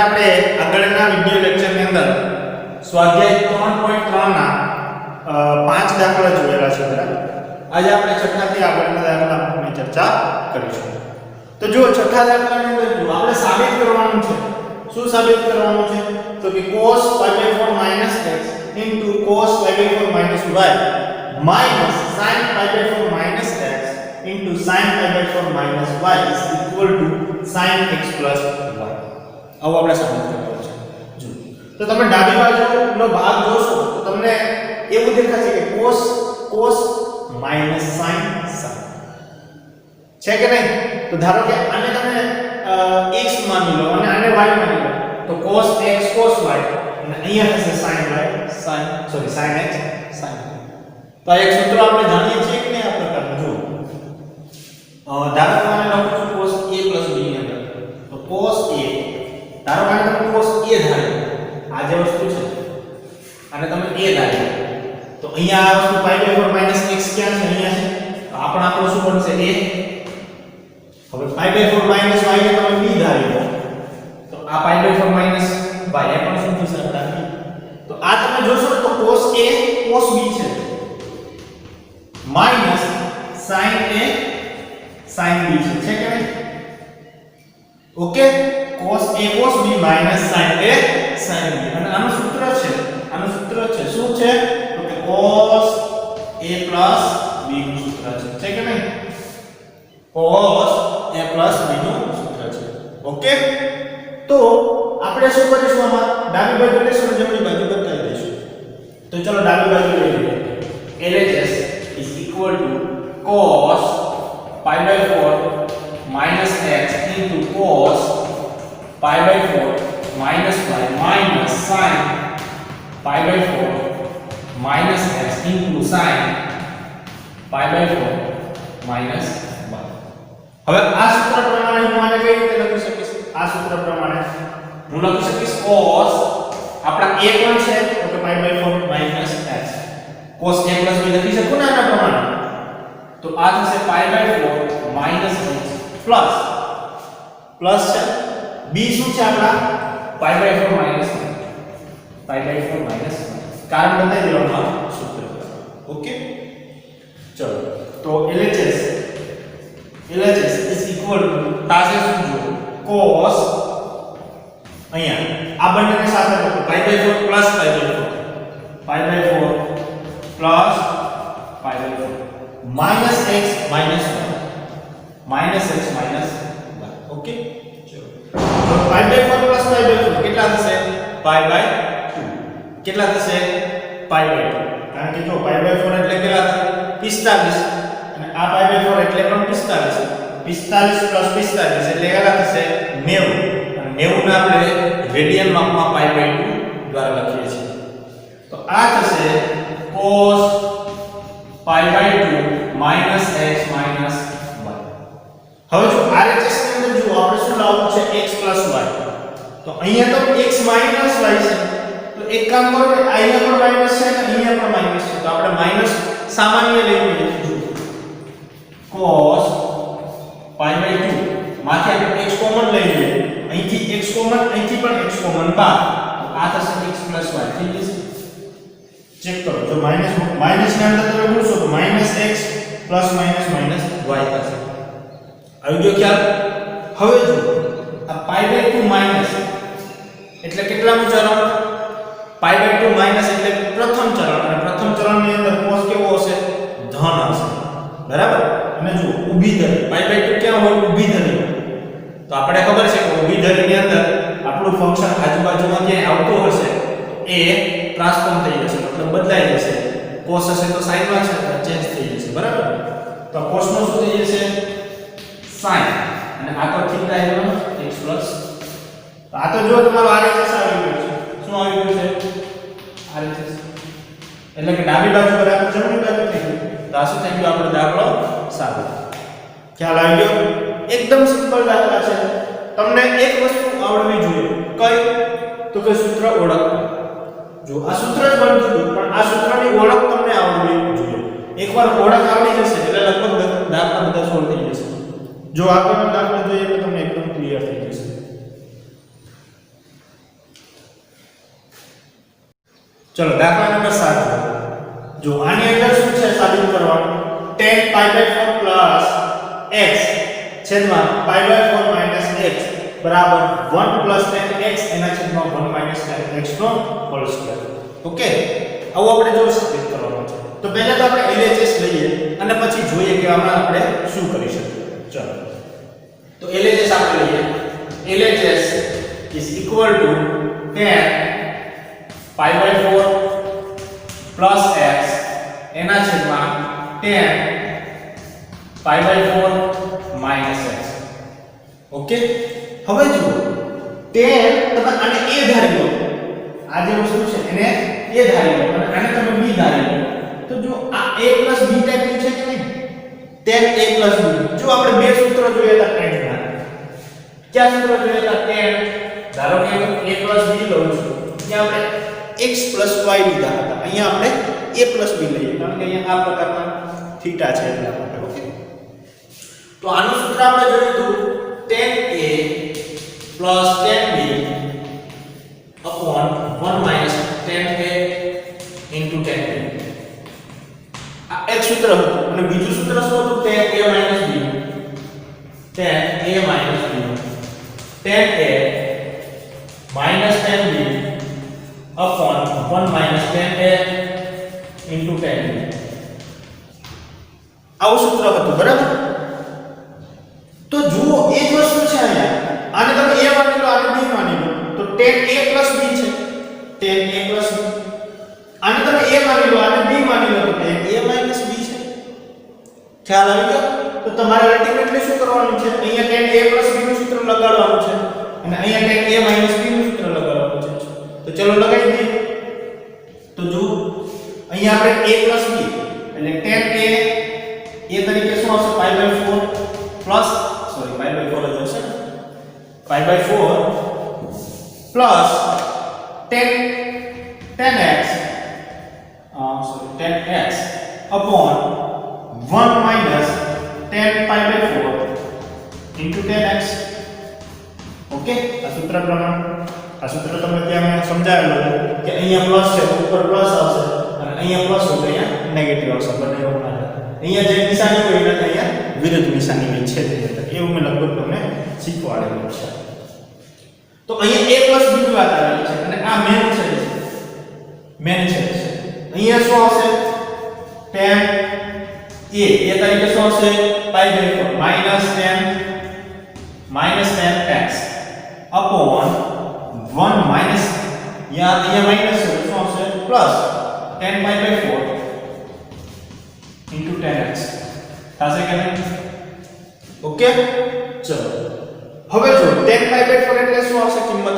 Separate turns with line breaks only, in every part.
આપણે આગળના વિડિયો લેક્ચરની અંદર સ્વાધ્યાય 3.3 ના 5 દાખલા જોયેલા છે બરાબર. આજે આપણે છઠ્ઠાથી આગળના દાખલાની ચર્ચા કરીશું. તો જો છઠ્ઠા દાખલાની અંદર જો આપણે સાબિત કરવાનું છે. શું સાબિત કરવાનું છે? તો કે cos π/4 - x cos π/4 - y sin π/4 - x sin π/4 - y is equal to sin x plus y. આવો આપણે સાબિત કરવાનું છે. જો તો તમે ડાબી બાજુનો ભાગ જોશો તો તમને એવું દેખાશે કે cos minus sin છે કે નહીં? તો ધારો કે આને તમે x માની લો અને આને y માની લો તો cos x cos y અને અહીંયા થશે sin x sin y. તો આ એક સૂત્ર આપણે જાણીએ છીએ કે નહીં આ પ્રકારનું? જો ધારો કે આને લખું છું cos a plus b ની અંદર તો cos a ધારો કે તમે cos a ધારો આ જે વસ્તુ છે અને તમે a ધારો તો અહીંયા આ વસ્તુ π/4 - x ક્યાં છે? અહીંયા છે. તો આપણો શું બનશે? a. હવે π/4 - y ને તમે b ધારી દો તો આ π/4 - y એ પણ શું થશે? આપણા તો આ તમે જોશો તો cos a cos b છે minus sin a sin b છે કે નહીં? Okay, cos a cos b minus sin a sin b અને આનું સૂત્ર છે શું છે? તો કે cos a plus b નું સૂત્ર છે કે નહીં? cos a plus b નું સૂત્ર છે. ઓકે, તો આપણે શું કરીશું? આમાં ડાબી બાજુ લેશું અને જમણી બાજુ બતાવી દઈશું. તો ચલો ડાબી બાજુ લઈ લઈએ. LHS is equal to cos π/4 minus x into cos π/4 minus y minus sin π/4 minus x into sin π/4 minus y. હવે આ સૂત્ર પ્રમાણે હું આને કઈ રીતે લખી શકીશ? આ સૂત્ર પ્રમાણે હું લખી શકીશ cos આપણા a કોણ છે? તો કે π/4 minus x cos a plus b લખી શકું ને આના પ્રમાણે? તો આ થશે π/4 minus x પ્લસ છે b શું છે આપણા? π/4 minus કારણ બતાવી દેવાનું સૂત્ર. ઓકે, ચલો તો LHS is equal to તાસે શું જો cos અહીંયા આ બંનેને સાથે લખો π/4 plus π/4 minus x minus y okay, ચલો તો π/4 plus π/4 કેટલા થશે? π/2 કેટલા થશે? π/2 કારણ કે જો π/4 એટલે કેટલા થશે? 45 અને આ π/4 એટલે પણ 45 45 એટલે કેટલા થશે? 90 અને 90 ને આપણે રેડિયન માપમાં π/2 દ્વારા લખીએ છીએ. તો આ થશે cos π/2 minus x minus y. હવે જો RHS ની અંદર જો આપણે શું લાવવું છે? x plus y. તો અહીંયા તો x minus y છે. તો એક કામ કરો કે અહીંયા પણ માઈનસ છે અને અહીંયા પણ માઈનસ છે. તો આપણે માઈનસ સામાન્ય લઈ લઈએ. cos π/2 માંથી આપણે x કોમન લઈ લઈએ. અહીંથી x કોમન, અહીંથી પણ x કોમન બાદ. તો આ થશે x plus y. થઈ જશે. ચેક કરો. જો માઈનસ ની અંદર તમે મૂકશો તો -x પ્લસ માઈનસ y થશે. આવી ગયો ખ્યાલ? હવે જો આ π/2 માઈનસ એટલે કેટલામું ચરણ? π/2 માઈનસ એટલે પ્રથમ ચરણ અને પ્રથમ ચરણની અંદર cos કેવો હશે? ધન હશે. બરાબર? અને જો ઊભી ધરી π/2 ક્યાં હોય? ઊભી ધરી. તો આપણે ખબર છે કે ઊભી ધરીની અંદર આપણું ફંક્શન આજુબાજુમાં ક્યાંય આવતું હશે એ ટ્રાન્સફોર્મ થઈ જશે, મતલબ બદલાઈ જશે. cos હશે તો sin માં ચેન્જ થઈ જશે. બરાબર? તો cos નો શું થઈ જશે? sin અને આ તો થીટા એનો x પ્લસ. તો આ તો જો તમારો RHS આવી ગયો છે. શું આવી ગયું છે? RHS એટલે કે ડાબી બાજુ બરાબર જમણી બાજુ થઈ ગયું. તો આ શું થઈ ગયું? આપણો દાખલો સાબિત. ખ્યાલ આવી ગયો? એકદમ સિમ્પલ દાખલા છે. તમને એક વસ્તુ આવડવી જોઈએ. કઈ? તો કે સૂત્ર ઓળખવું. જો આ સૂત્ર જ બનતું હતું પણ આ સૂત્રની ઓળખ તમને આવડવી જોઈએ. એકવાર ઓળખ આવડી જશે એટલે લગભગ દાખલા બધા સોલ્વ થઈ જશે. જો આગળનો દાખલો જોઈએ તો તમને એકદમ ક્લિયર થઈ જશે. ચલો દાખલા નંબર 7 જો આની અંદર શું છે સાબિત કરવાનું 10 pi by 4 plus x છેદમાં pi by 4 minus x બરાબર 1 plus 10x એના છેદમાં 1 minus 10x નો હોલ સ્ક્વેર. ઓકે, આવું આપણે જો સાબિત કરવાનું છે તો પહેલા તો આપણે LHS લઈએ અને પછી જોઈએ કે આમાં આપણે શું કરી શકીએ. ચલો તો LHS આપણે લઈએ. LHS is equal to 10 pi by 4 plus x એના છેદમાં 10 pi by 4 minus x. Okay, હવે જુઓ 10 તમે આને a ધારી લો, આ જે વસ્તુ છે એને a ધારી લો અને આને તમે b ધારી લો, તો જો આ a plus b ટાઈપનું છે કે નહીં 10 a plus b. જો આપણે બે સૂત્રો જોયા હતા 10 ના, ક્યાં સૂત્રો જોયા હતા 10 ધારો કે a plus b લઉં છું ત્યાં આપણે x plus y લીધા હતા, અહીંયા આપણે a plus b લઈએ કારણ કે અહીંયા આ પ્રકારના થીટા છે એટલા માટે. ઓકે, તો આનું સૂત્ર આપણે જોયું હતું 10a plus 10b upon 1 minus 10a into 10b. આ એક સૂત્ર હતું અને બીજું સૂત્ર શું હતું 10a minus b 10a minus b 10a minus 10b upon 1 minus 10a into 10b. આવું સૂત્ર હતું બરાબર. તો જુઓ એ જ વસ્તુ છે અહીંયા, આને તમે a માની લો આને b માની લો તો 10a plus b છે 10a plus b. આને તમે a માની લો આને b માની લો તો 10a minus b છે. ખ્યાલ આવી ગયો? તો તમારે અલ્ટિમેટલી શું કરવાનું છે, અહીંયા 10a plus b નું સૂત્ર લગાડવાનું છે અને અહીંયા 10a minus b નું સૂત્ર લગાડવાનું છે. તો ચલો લગાવી દઈએ. તો જુઓ અહીંયા આપણે a plus b એટલે 10a a તરીકે શું આવશે pi by 4 plus sorry pi by 4 જ હશે ને pi by 4 plus 10x sorry 10x upon 1 minus 10 pi by 4 into 10x. Okay, આ સૂત્ર પ્રમાણે આ સૂત્ર તમને ત્યાં મેં સમજાવેલું કે અહીંયા પ્લસ છે તો ઉપર પ્લસ આવશે અને અહીંયા પ્લસ હોય તો અહીંયા નેગેટિવ આવશે. બંને રોકના અહીંયા જે નિશાની હોય એટલે અહીંયા વિરુદ્ધ નિશાની હોય છે એવું મેં લગભગ તમને શીખવાડેલું છે. તો અહીંયા a b ની વાત આવેલી છે અને આ મેન છે અહીંયા શું આવશે 10 a તરીકે શું આવશે pi by 4 minus 10x upon 1 minus અહીંયા માઈનસ છે શું આવશે plus 10 pi by 4 into 10x થશે કે નહીં? ઓકે, ચલો હવે જો 10 pi by 4 એટલે શું આવશે કિંમત 1.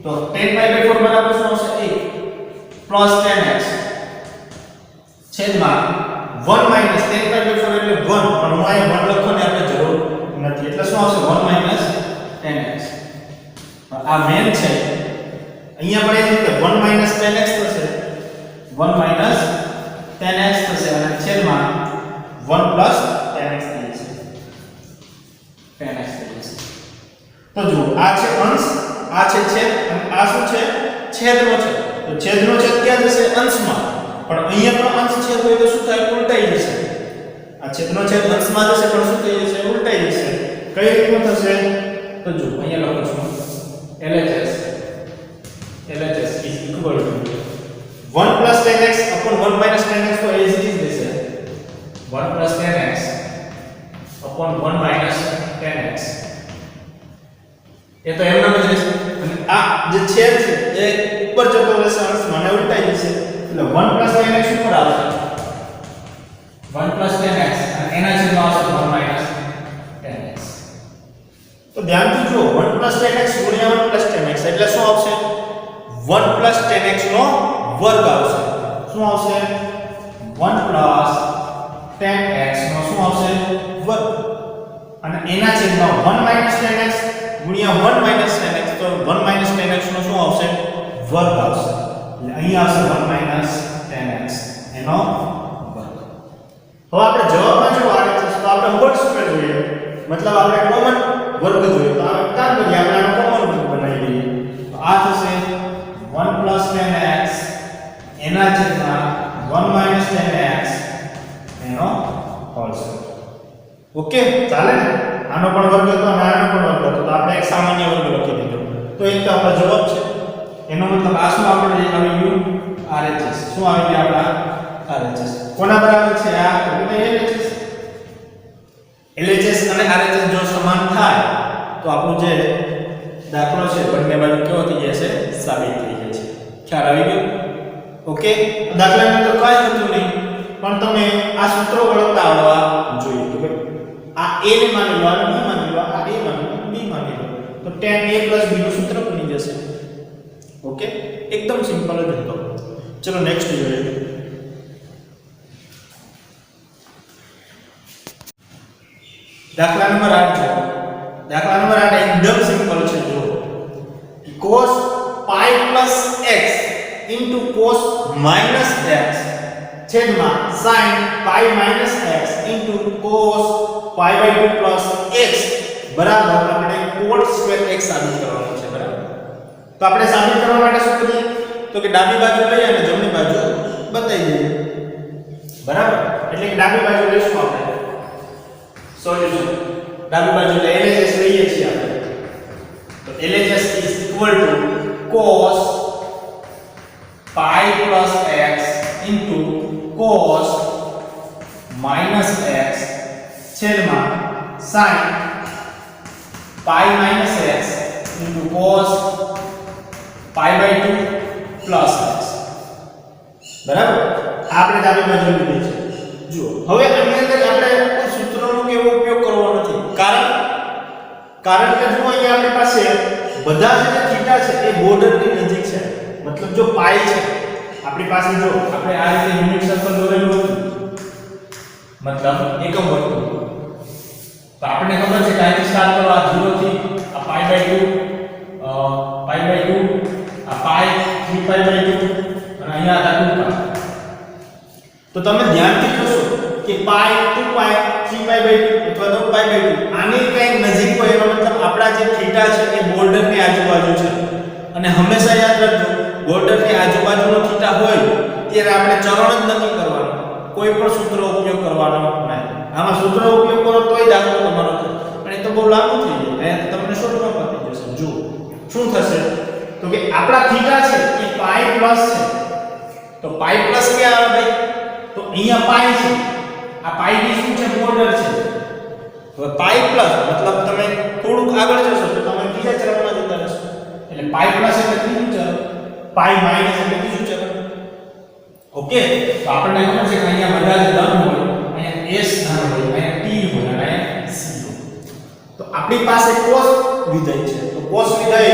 તો 10 pi by 4 બરાબર શું આવશે 1 plus 10x છેદમાં 1 minus 10 pi by 4 એટલે 1 પણ હું અહીંયા 1 લખવાની આપણે જરૂર નથી એટલે શું આવશે 1 minus 10x. આ મેન છે અહીંયા પણ એ રીતે 1 minus 10x થશે 1 minus 10x થશે અને છેદમાં 1 plus 10x થઈ જશે 10x થઈ જશે. તો જુઓ આ છે અંશ આ છે છેદ અને આ શું છે છેદનો છે. તો છેદનો છેદ ક્યાં જશે અંશમાં, પણ અહીંયા પણ અંશ છેદ હોય તો શું થાય ઉલટાઈ જશે. આ છેદનો છેદ અંશમાં જશે પણ શું થઈ જશે ઉલટાઈ જશે. કઈ રીતનું થશે તો જુઓ અહીંયા લખું છું LHS is equal to 1 plus 10x upon 1 minus 10x તો as it is દેશે 1 plus 10x upon 1 minus 10x એ તો એમના જ રહેશે અને આ જે છેદ છે એ ઉપર જતો રહેશે અંશમાં અને ઉલટાઈ જશે એટલે 1 plus 10x ઉપર આવશે 1 plus 10x અને એના છેદમાં આવશે 1 minus 10x. તો ધ્યાનથી જુઓ 1 plus 10x ગુણ્યા 1 plus 10x એટલે શું આવશે 1 plus 10x નો વર્ગ આવશે. શું આવશે 1 plus 10x નો શું આવશે વર્ગ અને એના છેદમાં 1 minus 10x ગુણ્યા 1 minus 10x તો 1 minus 10x નો શું આવશે વર્ગ આવશે એટલે અહીં આવશે 1 minus 10x એનો વર્ગ. હવે આપણે જવાબમાં જો આવે છે તો આપણે વર્ગ સ્ક્વેર જોઈએ મતલબ આપણે કોમન વર્ગ જોઈએ તો આ કામ કરીએ આપણે આનો કોમન વર્ગ બનાવી દઈએ તો આ થશે 1 plus 10x એના છેદમાં 1 - 10x એનો હોલ સ્ક્વેર. ઓકે, ચાલે ને? આનો પણ વર્ગ હતો અને આનો પણ વર્ગ હતો, તો આપણે એક સામાન્ય વર્ગ લખી દીધો. તો એક તો આપણો જવાબ છે. એનો મતલબ આ શું આપણે આવી ગયું? RHS. શું આવી ગયું આપણા? RHS. કોના બરાબર છે આ? તો LHS. LHS અને RHS જો સમાન થાય તો આપણો જે દાખલો છે બંને બાજુ કેવો થઈ જશે? સાબિત થઈ જશે. ખ્યાલ આવી ગયો? ઓકે, દાખલાની અંદર કાંઈ હતું નહીં, પણ તમે આ સૂત્રો વળગતા આવડવા જોઈએ. તો આ a ને માની લો, આ b માની લો, આ a માની લો, b માની લો, તો tan a b નું સૂત્ર બની જશે. ઓકે, એકદમ સિમ્પલ જ હતો. ચલો નેક્સ્ટ જોઈએ. દાખલા નંબર 8 છે. દાખલા નંબર 8 એકદમ સિમ્પલ છે. જો cos pi plus x into cos minus x છેદમાં sin pi minus x into cos pi by 2 plus x બરાબર આપણે cot square x સાબિત કરવાનું છે. બરાબર, તો આપણે સાબિત કરવા માટે શું કરીએ? તો કે ડાબી બાજુ લઈએ અને જમણી બાજુ બતાવી દઈએ. બરાબર, એટલે કે ડાબી બાજુ લઈશું આપણે સોલ્યુશન. ડાબી બાજુ એટલે LHS લઈએ છીએ આપણે. તો LHS is equal to cos pi plus x into cos minus x છેદમાં sin pi minus x into cos pi by 2 plus x. બરાબર, આપણે ડાબી બાજુ લીધી છે. જુઓ, હવે આની અંદર આપણે કોઈ સૂત્રનો કેવો ઉપયોગ કરવો નથી. કારણ કે જો અહીંયા આપણી પાસે બધા જે થીટા છે એ બોર્ડરની નજીક છે. મતલબ જો પાઈ છે આપણી પાસે, જો આપણે આ રીતે યુનિટ સર્કલ દોરેલું હતું, મતલબ એકમ વર્તુળ, તો આપણને ખબર છે કે અહીંથી સ્ટાર્ટ કરો, આ 0 થી આ પાઈ બાય 2 આ પાઈ 3 પાઈ બાય 2 અને અહીંયા આ 2 પાઈ. તો તમે ધ્યાનથી જોશો કે પાઈ 2 પાઈ 3 પાઈ બાય 2 અથવા 9 પાઈ બાય 2 આની કંઈક નજીક હોય, એનો મતલબ આપણા જે થીટા છે એ બોર્ડરની આજુબાજુ છે. અને હંમેશા યાદ રાખજો, બોર્ડરની આજુબાજુનો થીટા હોય ત્યારે આપણે ચરણ જ નક્કી કરવાનો, કોઈ પણ સૂત્રનો ઉપયોગ કરવાનો નહીં. આમાં સૂત્રનો ઉપયોગ કરો તોય દાખલો તમારો થાય, પણ એ તો બહુ લાંબુ થઈ જાય. અહીંયા તમને શોર્ટમાં પતી જશે. જો શું થશે તો કે આપણા થીટા છે એ પાઈ પ્લસ છે. તો પાઈ પ્લસ ક્યાં આવે ભાઈ? તો અહીંયા પાઈ છે, આ પાઈ ની શું છે? બોર્ડર છે. હવે પાઈ પ્લસ મતલબ તમે થોડુંક આગળ જશો તો તમે બીજા ચરણમાં જતા રહેશો. એટલે પાઈ પ્લસ એટલે ત્રીજું ચરણ, પાઈ માઈનસ એટલે બીજું ચરણ. ઓકે, તો આપણને ખબર છે કે અહીંયા બધા જ ધન હોય, અહીંયા s ધન હોય, અહીંયા t હોય અને અહીંયા c હોય. તો આપણી પાસે cos વિધેય છે. તો cos વિધેય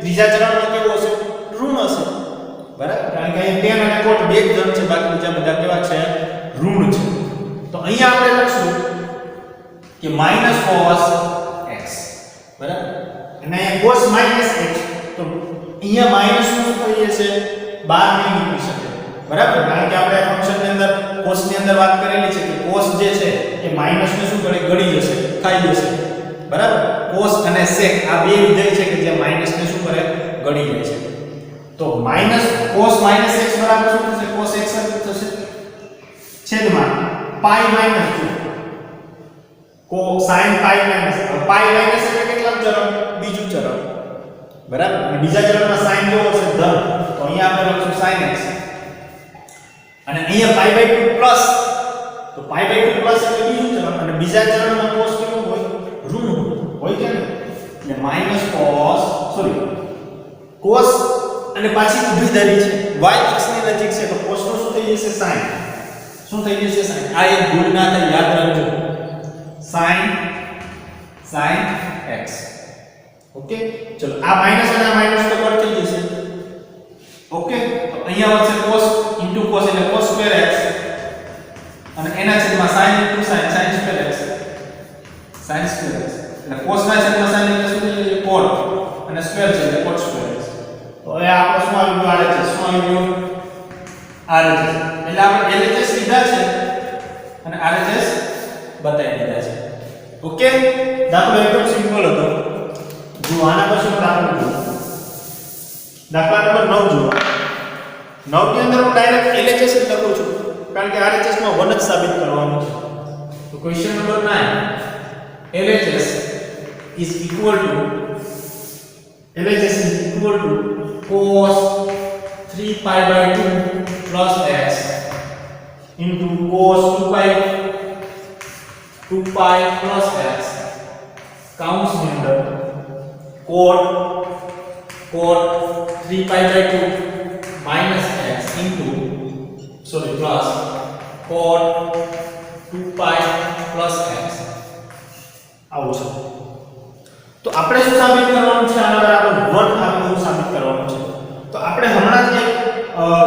ત્રીજા ચરણમાં કેવો હશે? ઋણ હશે. બરાબર, કારણ કે અહીંયા tan અને cot બે જ ધન છે, બાકી બીજા બધા કેવા છે? ઋણ છે. તો અહીંયા આપણે લખશું કે -cos x. બરાબર, અને અહીંયા cos -x, તો અહીંયા માઈનસ નું શું થઈ જશે? બહાર નહીં નીકળી શકે. બરાબર, કારણ કે આપણે ફંક્શનની અંદર cos ની અંદર વાત કરેલી છે કે cos જે છે એ માઈનસ ને શું કરે? ગળી જશે, ખાઈ જશે. બરાબર, cos અને sec આ બે વિધેય છે કે જે માઈનસ ને શું કરે? ગળી જાય છે. તો cos -x બરાબર શું થશે? cos x થશે છેદમાં પાઈ માઈનસ 2 sin પાઈ માઈનસ એટલે કેટલા ચરણ? બીજું ચરણ. બરાબર, અને બીજા ચરણમાં sin કેવો હશે? ધન. તો અહીંયા આપણે લખશું sin x. અને અહીંયા પાઈ બાય 2 પ્લસ, તો પાઈ બાય 2 પ્લસ એટલે બીજું ચરણ. અને બીજા ચરણમાં cos કેવું હોય? ઋણ હોય કે નહીં? એટલે cos અને પાછી ઊભી ધરી છે, y x ની નજીક છે, તો cos નું શું થઈ જશે? sin. શું થઈ જશે? sin. આ એક ભૂલ ના થાય, યાદ રાખજો. sin x. ઓકે, ચલો આ માઈનસ અને આ માઈનસ તો કટ થઈ જશે. ઓકે, તો અહીંયા વધશે cos into cos એટલે cos square x અને એના છેદમાં sin into sin square x. sin square x એટલે cos ના છેદમાં sin એટલે શું થઈ જશે? cot અને square છે એટલે cot square x. તો હવે આપણે શું આવી ગયું? RHS. શું આવી ગયું? RHS. એટલે આપણે LHS લીધા છે અને RHS બતાવી દીધા છે. ઓકે, દાખલો એકદમ સિમ્પલ હતો. જો આના પછી દાખલો જુઓ. દાખલા નંબર 9 જુઓ. 9 ની અંદર હું ડાયરેક્ટ LHS જ લખું છું કારણ કે RHS માં 1 જ સાબિત કરવાનું છે. તો question number 9, LHS is equal to cos 3 pi by 2 plus x into cos 2 pi plus x काउंस में अंदर cot 3 pi by 2 minus x into plus cot 2 pi plus x આવું છે. તો આપણે શું સાબિત કરવાનું છે? આના બરાબર 1 આવે એવું સાબિત કરવાનું છે. તો આપણે હમણાં જ એક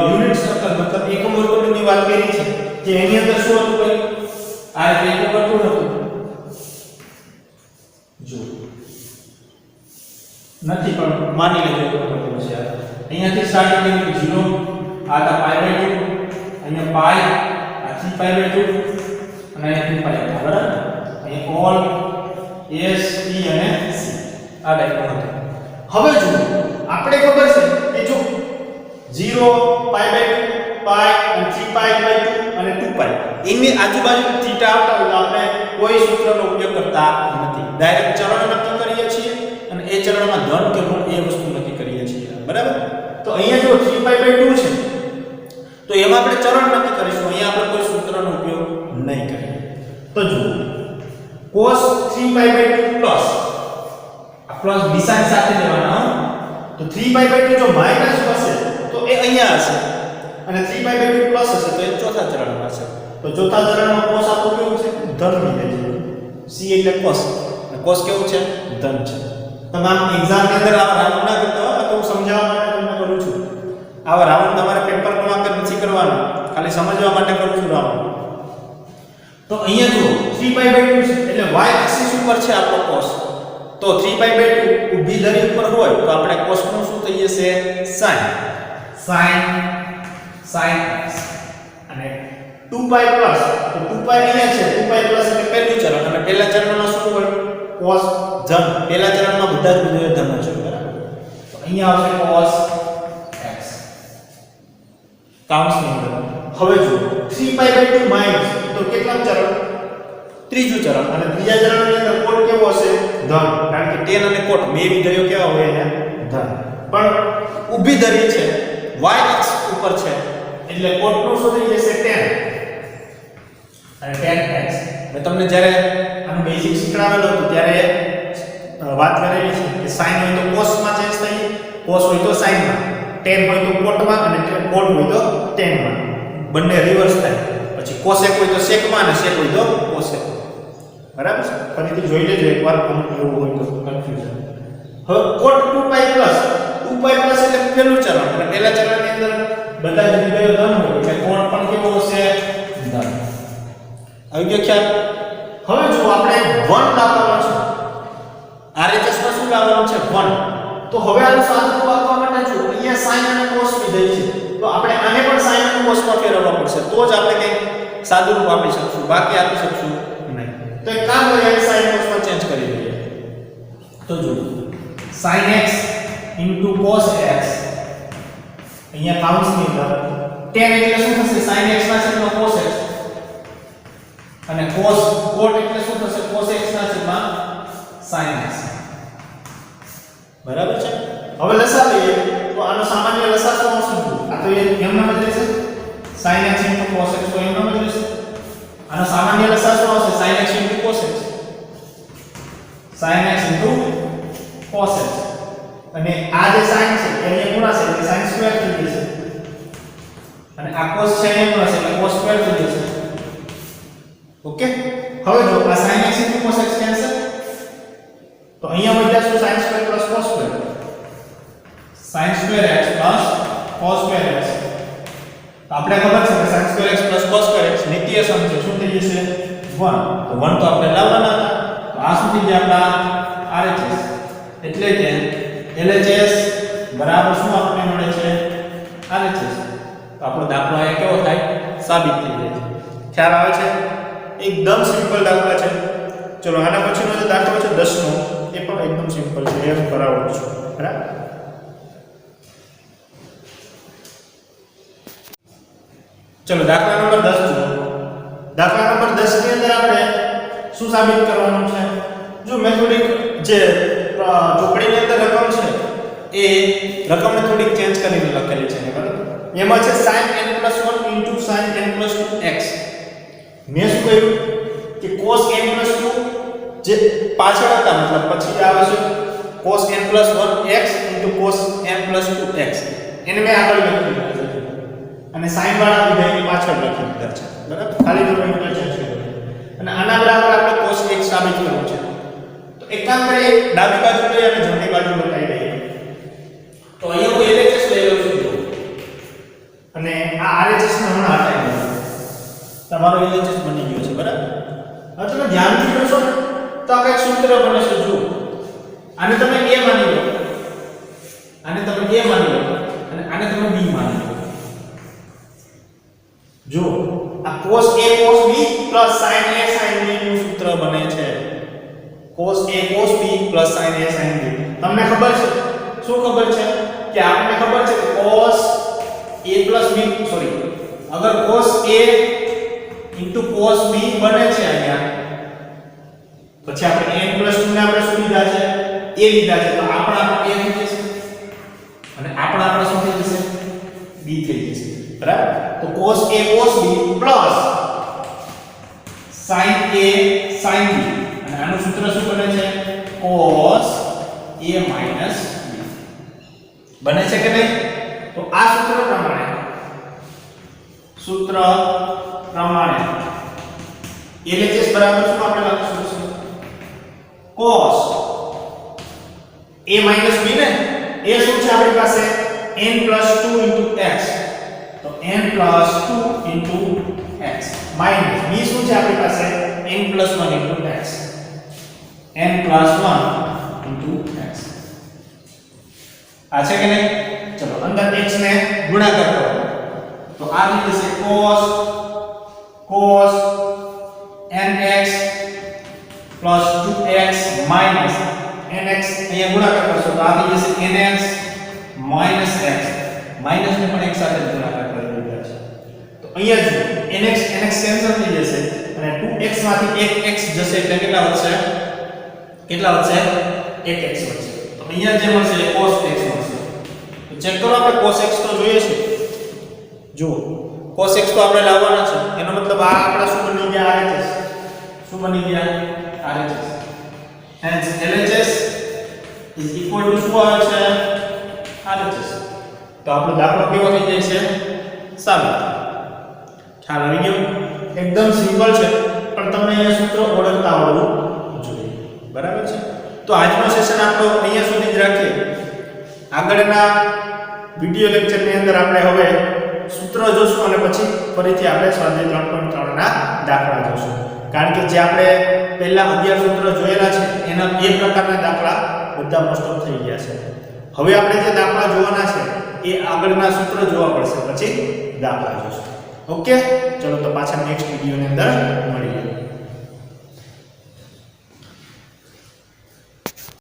યુનિટ સર્કલ મતલબ એકમ વર્તુળની વાત કરી છે જે એની અંદર શું હતું ભાઈ? આ રીતે એકમ વર્તુળ હતું. જો નથી પણ માની લેજો એકમ વર્તુળ છે. અહીંયાથી સ્ટાર્ટિંગ કરી 0 આ તા પાઈ બાય 2 અહીંયા પાઈ આ 3 પાઈ બાય 2 અને અહીંયા 2 પાઈ બરાબર. અહીંયા ઓલ S T અને C આ ડાયગ્રામ હતો. હવે જો આપણે ખબર છે કે જો 0 પાઈ બાય 2 પાઈ અને 3 પાઈ બાય 2 અને 2 પાઈ એની આજુબાજુ થીટા આવતા હોય તો આપણે કોઈ સૂત્રનો ઉપયોગ કરતા નથી. ડાયરેક્ટ ચરણ નક્કી કરીએ છીએ અને એ ચરણમાં ધન કે ઋણ એ વસ્તુ નક્કી કરીએ છીએ બરાબર. તો અહીંયા જો 3 પાઈ બાય 2 છે તો એમાં આપણે ચરણ નક્કી કરીશું. અહીંયા આપણે કોઈ સૂત્રનો ઉપયોગ નહીં કરીએ. તો જો cos 3 pi by 2 plus આ પ્લસ નિશાની સાથે લેવાના. તો 3 pi by 2 જો માઈનસ હશે તો એ અહીંયા હશે અને 3 pi by 2 પ્લસ હશે તો એ ચોથા ચરણમાં હશે. તો ચોથા ચરણમાં cos આપણું કેવું છે? ધન લીધે છે. C એટલે cos અને cos કેવું છે? ધન છે. તમામ એક્ઝામ ની અંદર આવા રાઉન્ડ ના કરતા હોય તો હું સમજાવવા માટે તમને કરું છું. આવા રાઉન્ડ તમારે પેપરમાં માર્ક નથી કરવાનો, ખાલી સમજવા માટે કરું છું રાઉન્ડ. તો અહીંયા જો 3 pi by 2 છે એટલે y એક્સિસ ઉપર છે આપણો cos. તો 3 pi by 2 ઊભી ધરી ઉપર હોય તો આપણે cos નું શું થઈ જશે? sin x અને 2 pi plus તો 2 pi અહીંયા છે 2 pi plus એટલે પહેલું ચરણ અને પહેલા ચરણમાં શું હોય? cos ધન. પહેલા ચરણમાં બધા જ બિંદુઓ ધન છે બરાબર. તો અહીંયા આવશે cos x કાઉન્સની અંદર. હવે જો 3 pi by 2 માઈનસ તો કેટલા ચરણ? ત્રીજું ચરણ. અને ત્રીજા ચરણની અંદર કોટ કેવો હશે? ધન. કારણ કે tan અને cot બે વિધેયો કેવા હોય અહીંયા? ધન. પણ ઊભી ધરી છે y અક્ષ ઉપર છે એટલે cot નું શું થઈ જશે? tan. અને tan x મેં તમને જ્યારે આનું બેઝિક શીખવાડેલું હતું ત્યારે વાત કરેલી છે કે sin હોય તો cos માં ચેન્જ થાય, cos હોય તો sin માં, tan હોય તો cot માં અને cot હોય તો tan માં. બંને રિવર્સ થાય. પછી cosec હોય તો sec માં અને sec હોય તો cosec. બરાબર છે? ફરીથી જોઈ લેજો એકવાર અમુક એવું હોય તો કન્ફ્યુઝન. હવે cot 2 pi plus એટલે પહેલું ચરણ અને પહેલા ચરણની અંદર બધા જ વિધેયો ધન હોય એટલે cot પણ કેવો હશે? ધન. આવી ગયો ખ્યાલ? હવે જો આપણે 1 લાવવાનો છે. RHS માં શું લાવવાનું છે? 1. તો હવે આનું સાદુરૂપ આપવા માટે જો અહીંયા sin અને cos વિધેય છે તો આપણે આને પણ sin અને cos માં ફેરવવા પડશે તો જ આપણે કંઈક સાદુરૂપ આપી શકશું, બાકી આપી શકશું નહીં. તો એક કામ કરીએ sin cos માં ચેન્જ કરી દઈએ. તો જો sin x cos x અહીંયા કાઉન્સની અંદર tan એટલે શું થશે? sin x ના છેદમાં cos x અને cot એટલે શું થશે? cos x ના છેદમાં sin x. બરાબર છે? હવે લસા લઈએ તો આનો સામાન્ય લસા શું આવશે? આ તો એમના બદલે છે sin x cos x તો એમના બદલે છે. આનો સામાન્ય લસા શું આવશે? sin x cos x. sin x cos x અને આ જે sin છે એને ગુણાશે એટલે sin સ્ક્વેર થઈ જશે અને આ cos છે એને ગુણાશે એટલે cos સ્ક્વેર થઈ જશે. ઓકે? હવે જો આ sin x cos x cancel તો અહીંયા વધ્યા શું? sin square cos square. sin square x cos square x. તો આપણે ખબર છે કે sin square x cos square x નિત્ય સમ છે. શું થઈ જશે? 1. તો 1 તો આપણે લાવવાના હતા. તો આ શું થઈ ગયા? આપણા RHS. એટલે કે LHS બરાબર શું આપણને મળે છે? RHS. તો આપણો દાખલો આ કેવો થાય? સાબિત થઈ જાય છે. ખ્યાલ આવે છે? એકદમ સિમ્પલ દાખલા છે. ચલો આના પછીનો જે દાખલો છે 10નો એ પણ એકદમ સિમ્પલ છે. એ હું કરાવું છું. બરાબર? ચલો દાખલા નંબર 10 જુઓ. દાખલા નંબર 10 ની અંદર આપણે શું સાબિત કરવાનું છે? જો મેં થોડીક જે ચોપડીની અંદર રકમ છે એ રકમને થોડીક ચેન્જ કરીને લખેલી છે બરાબર. એમાં છે sin n+1 * sin n+2x. મેં શું કહ્યું કે cos n+2 જે પાછળ હતા મતલબ પછી આવે છે cos n+1x * cos n+2x. એને મેં આગળ લખી દીધા છે અને sin વાળા વિધેયની પાછળ લખી દીધા છે બરાબર. ખાલી તમે ઇન્ટરચેન્જ કરો અને આના બરાબર આપણે cos x સાબિત કરવું છે. તો એક કામ કરીએ, ડાબી બાજુ લઈ અને જમણી બાજુ લખાઈ દઈએ. તો અહીંયા હું LHS લઈ લઉં છું અને આ RHS ને હમણાં હટાવી દઉં. તમારો LHS બની ગયો છે બરાબર. હવે તમે ધ્યાનથી જોશો ને તો આ કંઈક સૂત્ર બને છે. જુઓ, આને તમે a માની લો, આને તમે a માની લો અને આને તમે b માની લો. જો આ cos a cos b sin a sin b નું સૂત્ર બને છે. cos a cos b sin a sin b. તમને ખબર છે શું ખબર છે કે આપણને ખબર છે કે cos a b સોરી અગર cos a cos b બને છે અહીંયા પછી આપણે n+2 ને આપણે શું લીધા છે a લીધા છે તો આપણા a થઈ જશે અને આપણા શું થઈ જશે b થઈ જશે બરાબર. તો cos a cos b sin a sin b અને આનું સૂત્ર શું બને છે cos a b બને છે કે નહીં? તો આ સૂત્ર પ્રમાણે LHS બરાબર શું આપણે લખીશું cos a b ને એ શું છે આપણી પાસે n+2 x. તો n+2 x માઈનસ b શું છે આપણી પાસે n+1 x. n+1 x આ છે કે નહીં? ચલો અંદર x ને ગુણાકાર કરો તો આ રીતે છે cos nx plus 2x minus nx અહીંયા ગુણાકાર કરશો તો આ થઈ જશે nx minus x. માઈનસ ને પણ એક સાથે ગુણાકાર કરી દીધા છે તો અહીંયા જો nx કેન્સલ થઈ જશે અને 2x માંથી 1x જશે એટલે કેટલા વધશે 1x વધશે. તો અહીંયા જે મળશે એ cos x મળશે. તો ચેક કરો, આપણે cos x તો જોઈએ છે. જુઓ cos x તો આપણે લાવવાના છે. એનો મતલબ આ આપણા શું બની ગયા RHS. શું બની ગયા RHS. hence LHS is equal to શું આવે છે RHS. તો આપણો દાખલો કેવો થઈ જાય છે સાબિત. ખ્યાલ આવી ગયો? એકદમ સિમ્પલ છે પણ તમને અહીંયા સૂત્ર ઓળખતા આવડવું જોઈએ બરાબર છે. તો આજનો સેશન આપણો અહીંયા સુધી જ રાખીએ. આગળના વિડિયો લેક્ચરની અંદર આપણે હવે સૂત્ર જોશું અને પછી ફરીથી આપણે સ્વાધ્યાય 3.3 ના દાખલા જોશું. કારણ કે જે આપણે પહેલા 11 સૂત્ર જોયેલા છે એના બે પ્રકારના દાખલા બધા મોસ્ટ ઓફ થઈ ગયા છે. હવે આપણે જે દાખલા જોવાના છે એ આગળના સૂત્ર જોવા પડશે પછી દાખલા જોશું. ઓકે, ચલો તો પાછા નેક્સ્ટ વિડિયોની અંદર મળીએ.